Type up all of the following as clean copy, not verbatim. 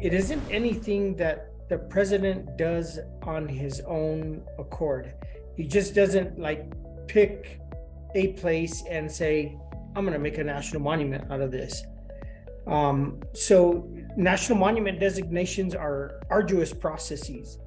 it isn't anything that the president does on his own accord. He just doesn't like pick a place and say, I'm going to make a national monument out of this. So national monument designations are arduous processes,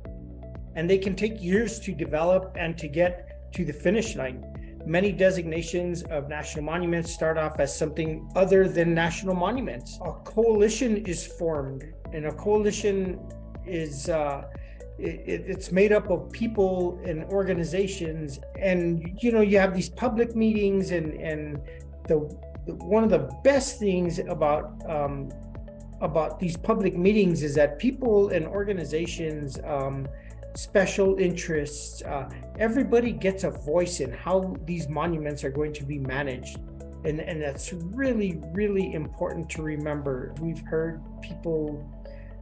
and they can take years to develop and to get to the finish line. Many designations of national monuments start off as something other than national monuments. A coalition is formed, and a coalition is it's made up of people and organizations, and you have these public meetings, and one of the best things about these public meetings is that people and organizations, special interests, everybody gets a voice in how these monuments are going to be managed. And that's really, really important to remember. We've heard people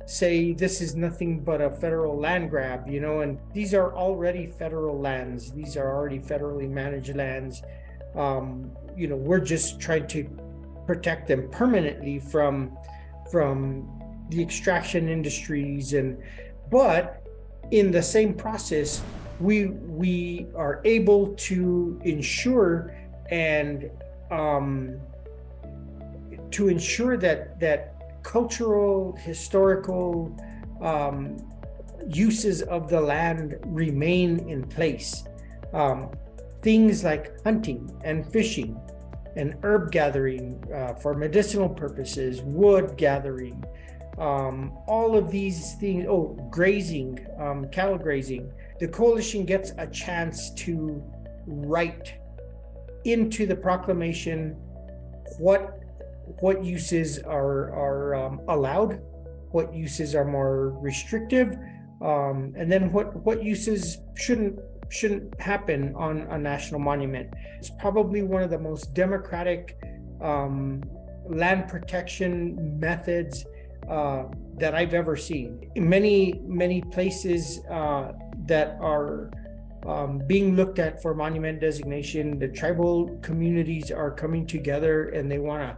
say this is nothing but a federal land grab, and these are already federal lands. These are already federally managed lands. We're just trying to protect them permanently from the extraction industries, but in the same process, we are able to ensure that cultural, historical uses of the land remain in place. Things like hunting and fishing and herb gathering for medicinal purposes, wood gathering, all of these things, grazing, cattle grazing. The coalition gets a chance to write into the proclamation what uses are allowed, what uses are more restrictive, and then what uses shouldn't happen on a national monument. It's probably one of the most democratic land protection methods that I've ever seen. In many places that are being looked at for monument designation, the tribal communities are coming together, and they want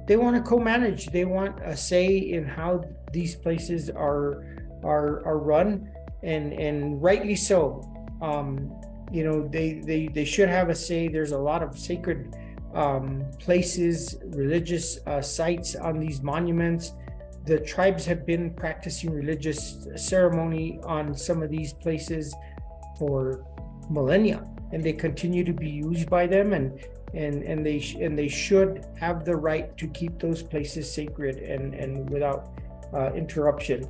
to co-manage. They want a say in how these places are run, and rightly so. They should have a say. There's a lot of sacred places, religious sites on these monuments. The tribes have been practicing religious ceremony on some of these places for millennia, and they continue to be used by them, and they should have the right to keep those places sacred and without interruption.